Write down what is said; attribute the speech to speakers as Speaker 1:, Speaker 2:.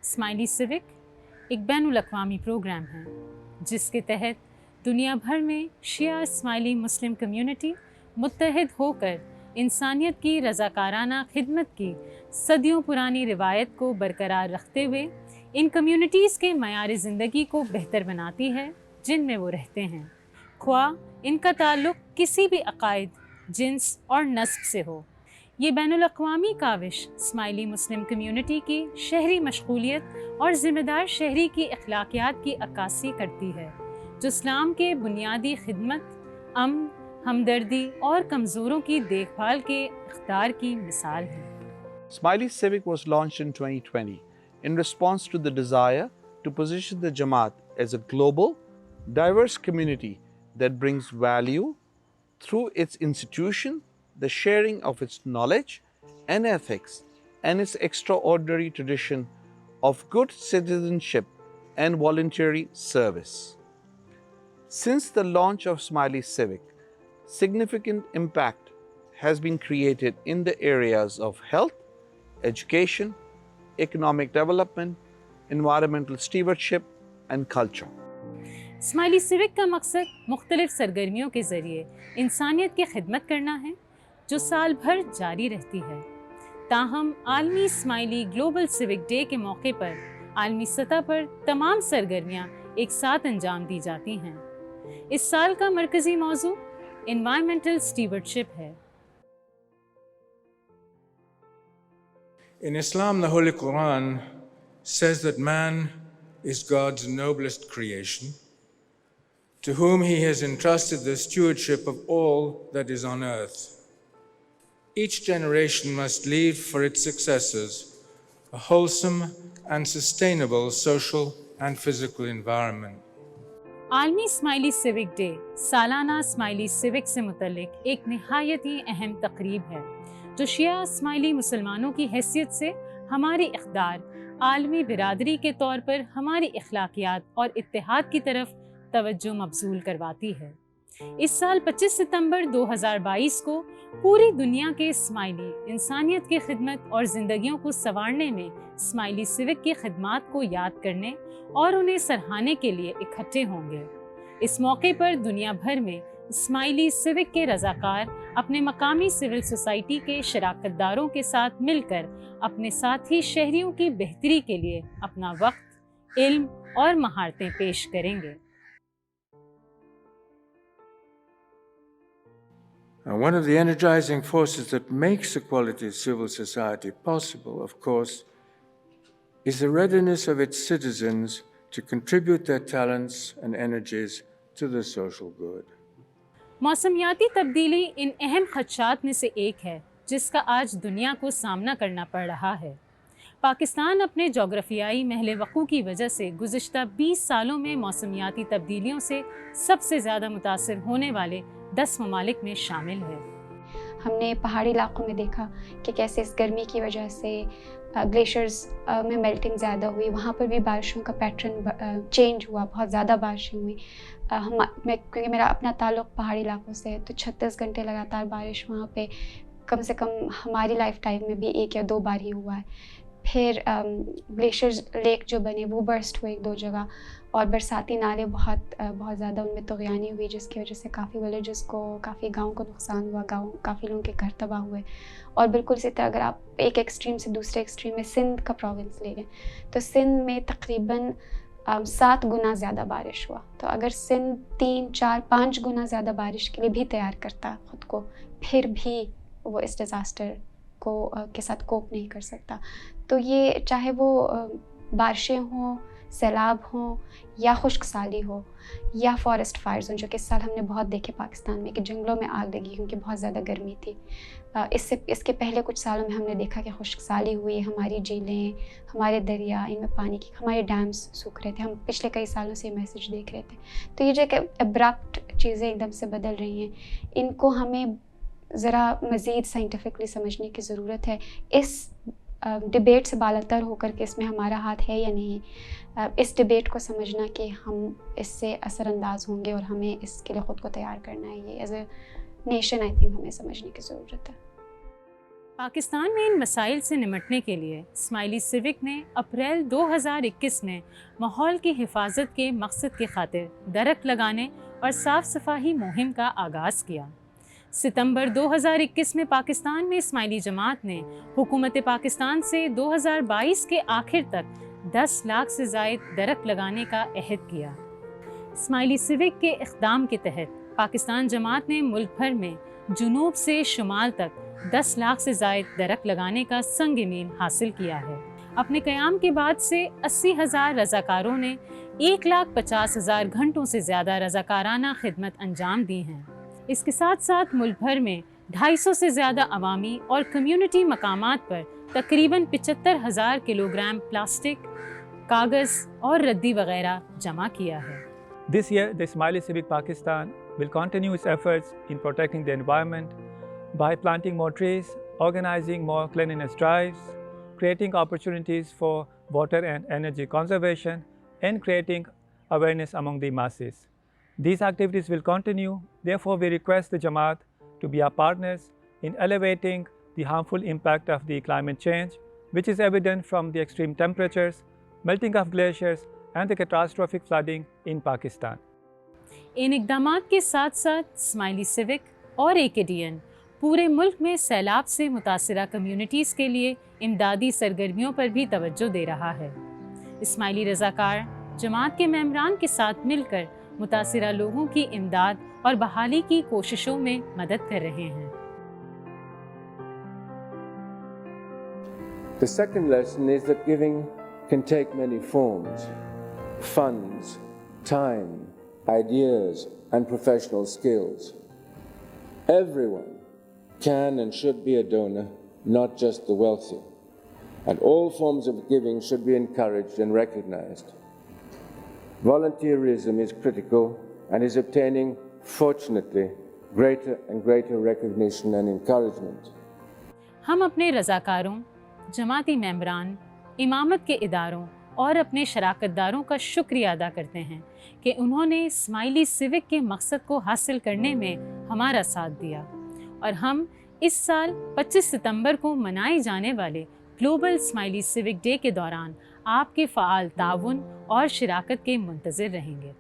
Speaker 1: اسمائلی سوک ایک بین الاقوامی پروگرام ہے جس کے تحت دنیا بھر میں شیعہ اسماعیلی مسلم کمیونٹی متحد ہو کر انسانیت کی رضاکارانہ خدمت کی صدیوں پرانی روایت کو برقرار رکھتے ہوئے ان کمیونٹیز کے معیار زندگی کو بہتر بناتی ہے جن میں وہ رہتے ہیں، خواہ ان کا تعلق کسی بھی عقائد، جنس اور نسب سے ہو۔ یہ بین الاقوامی کاوش اسماعیلی مسلم کمیونٹی کی شہری مشغولیت اور ذمہ دار شہری کی اخلاقیات کی عکاسی کرتی ہے، جو اسلام کے بنیادی خدمت، امن، ہمدردی اور کمزوروں کی دیکھ بھال کے اقدار کی مثال ہے۔
Speaker 2: Smiley Civic was launched in 2020 in response to the desire to position the Jamaat as a global, diverse community that brings value through its institution, the sharing of its knowledge and ethics, and its extraordinary tradition of good citizenship and voluntary service. Since the launch of Smiley Civic, significant impact has been created in the areas of health, education, economic development, environmental stewardship, and culture.
Speaker 1: اسماعیلی سوک کا مقصد مختلف سرگرمیوں کے ذریعے انسانیت کی خدمت کرنا ہے جو سال بھر جاری رہتی ہے۔ تاہم عالمی اسماعیلی گلوبل سوک ڈے کے موقع پر عالمی سطح پر تمام سرگرمیاں ایک ساتھ انجام دی جاتی ہیں۔ اس سال کا مرکزی موضوع انوائرمنٹل اسٹیورڈشپ ہے۔
Speaker 3: In Islam, the Holy Quran says that man is God's noblest creation, to whom He has entrusted the stewardship of all that is on earth. Each generation must leave for its successors a wholesome and sustainable social and physical environment.
Speaker 1: عالمی اسماعیلی سوک day سالانہ اسماعیلی سوک سے متعلق ایک نہایت ہی اہم تقریب ہے جو شیعہ اسماعیلی مسلمانوں کی حیثیت سے ہماری اقدار، عالمی برادری کے طور پر ہماری اخلاقیات اور اتحاد کی طرف توجہ مبذول کرواتی ہے۔ اس سال 25 ستمبر 2022 کو پوری دنیا کے اسماعیلی انسانیت کی خدمت اور زندگیوں کو سنوارنے میں اسماعیلی سوک کی خدمات کو یاد کرنے اور انہیں سراہنے کے لیے اکٹھے ہوں گے۔ اس موقع پر دنیا بھر میں اسماعیلی سوک کے رضاکار اپنے مقامی سول سوسائٹی کے شراکت داروں کے ساتھ مل کر اپنے ساتھی شہریوں کی بہتری کے لیے اپنا وقت، علم اور مہارتیں پیش کریں گے۔
Speaker 3: One of the energizing forces that makes equality civil society possible, of course, is the readiness of its citizens to contribute their talents and energies to the social good.
Speaker 1: موسمیاتی تبدیلی ان اہم خدشات میں سے ایک ہے جس کا آج دنیا کو سامنا کرنا پڑ رہا ہے۔ پاکستان اپنے جغرافیائی محل وقوع کی وجہ سے گزشتہ 20 سالوں میں موسمیاتی تبدیلیوں سے سب سے زیادہ متاثر ہونے والے 10 ممالک میں شامل ہے۔
Speaker 4: ہم نے پہاڑی علاقوں میں دیکھا کہ کیسے اس گرمی کی وجہ سے گلیشیئرز میں میلٹنگ زیادہ ہوئی، وہاں پر بھی بارشوں کا پیٹرن چینج ہوا، بہت زیادہ بارشیں ہوئیں۔ کیونکہ میرا اپنا تعلق پہاڑی علاقوں سے ہے تو 36 گھنٹے لگاتار بارش وہاں پہ کم سے کم ہماری لائف ٹائم میں بھی 1 یا 2 بار ہی ہوا ہے۔ پھر گلیشیئرز لیک جو بنے وہ برسٹ ہوئے 1-2 جگہ، اور برساتی نالے بہت زیادہ ان میں طغیانی ہوئی جس کی وجہ سے کافی ولیجز کو، کافی گاؤں کو نقصان ہوا، کافی لوگوں کے گھر تباہ ہوئے۔ اور بالکل اسی طرح اگر آپ ایک ایکسٹریم سے دوسرے ایکسٹریم میں سندھ کا پروونس لے لیں تو سندھ میں تقریباً 7 گنا زیادہ بارش ہوا۔ تو اگر سندھ 3, 4, 5 گنا زیادہ بارش کے لیے بھی تیار کرتا خود کو، پھر بھی وہ اس ڈیزاسٹر کے ساتھ کوپ نہیں کر سکتا۔ تو یہ چاہے وہ بارشیں ہوں، سیلاب ہوں، یا خشک سالی ہو، یا فارسٹ فائرز ہوں، جو کہ اس سال ہم نے بہت دیکھے پاکستان میں کہ جنگلوں میں آگ لگی کیونکہ بہت زیادہ گرمی تھی۔ اس کے پہلے کچھ سالوں میں ہم نے دیکھا کہ خشک سالی ہوئی، ہماری جھیلیں، ہمارے دریا، ان میں پانی کی، ہمارے ڈیمز سوکھ رہے تھے۔ ہم پچھلے کئی سالوں سے یہ میسج دیکھ رہے تھے۔ تو یہ جو کہ ابرپٹ چیزیں ایک دم سے بدل رہی ہیں، ان کو ہمیں ذرا مزید سائنٹیفکلی سمجھنے کی ضرورت ہے۔ اس ڈبیٹ سے بالاتر ہو کر کے اس میں ہمارا ہاتھ ہے یا نہیں، اس ڈبیٹ کو سمجھنا کہ ہم اس سے اثر انداز ہوں گے اور ہمیں اس کے لیے خود کو تیار کرنا ہے، یہ as a nation I think ہمیں سمجھنے کی ضرورت ہے۔
Speaker 1: پاکستان میں ان مسائل سے نمٹنے کے لیے اسمائلی سیوک نے اپریل 2021 میں ماحول کی حفاظت کے مقصد کی خاطر درخت لگانے اور صاف صفائی مہم کا آغاز کیا۔ ستمبر 2021 میں پاکستان میں اسماعیلی جماعت نے حکومت پاکستان سے 2022 کے آخر تک 10 لاکھ سے زائد درخت لگانے کا عہد کیا۔ اسماعیلی سیوک کے اقدام کے تحت پاکستان جماعت نے ملک بھر میں جنوب سے شمال تک 10 لاکھ سے زائد درخت لگانے کا سنگ میل حاصل کیا ہے۔ اپنے قیام کے بعد سے 80,000 رضاکاروں نے 1,50,000 گھنٹوں سے زیادہ رضاکارانہ خدمت انجام دی ہیں۔ اس کے ساتھ ساتھ ملک بھر میں 250 سے زیادہ عوامی اور کمیونٹی مقامات پر تقریباً 75,000 کلوگرام پلاسٹک، کاغذ اور ردی وغیرہ جمع کیا ہے۔
Speaker 5: This year, the Ismaili Civic Pakistan will continue its efforts in protecting the environment by planting more trees, organizing more cleanliness drives, creating opportunities for water and energy conservation, and creating awareness among the masses. These activities will continue. Therefore, we request the Jamaat to be our partners in elevating the harmful impact of the climate change, which is evident from the extreme temperatures, melting of glaciers, and the catastrophic flooding in Pakistan.
Speaker 1: ان اقدامات کے ساتھ ساتھ اسماعیلی civic اور AKDN پورے ملک میں سیلاب سے متاثرہ کمیونٹیز کے لیے امدادی سرگرمیوں پر بھی توجہ دے رہا ہے۔ اسماعیلی رضاکار جماعت کے ممبران کے ساتھ مل کر متاثرہ لوگوں کی امداد اور بحالی کی کوششوں میں مدد کر رہے ہیں۔
Speaker 6: The second lesson is that giving can take many forms: funds, time, ideas, and professional skills. Everyone can and should be a donor, not just the wealthy. And all forms of giving should be encouraged and recognized. Volunteerism is critical and is obtaining, fortunately, greater and greater recognition and encouragement.
Speaker 1: ہم اپنے رضاکاروں، جماعتی ممبران، امامت کے اداروں اور اپنے شراکت داروں کا شکریہ ادا کرتے ہیں کہ انہوں نے اسماعیلی سیوک کے مقصد کو حاصل کرنے میں ہمارا ساتھ دیا، اور ہم اس سال 25 ستمبر کو منائے جانے والے گلوبل اسماعیلی سیوک ڈے کے دوران آپ کے فعال تعاون اور شراکت کے منتظر رہیں گے۔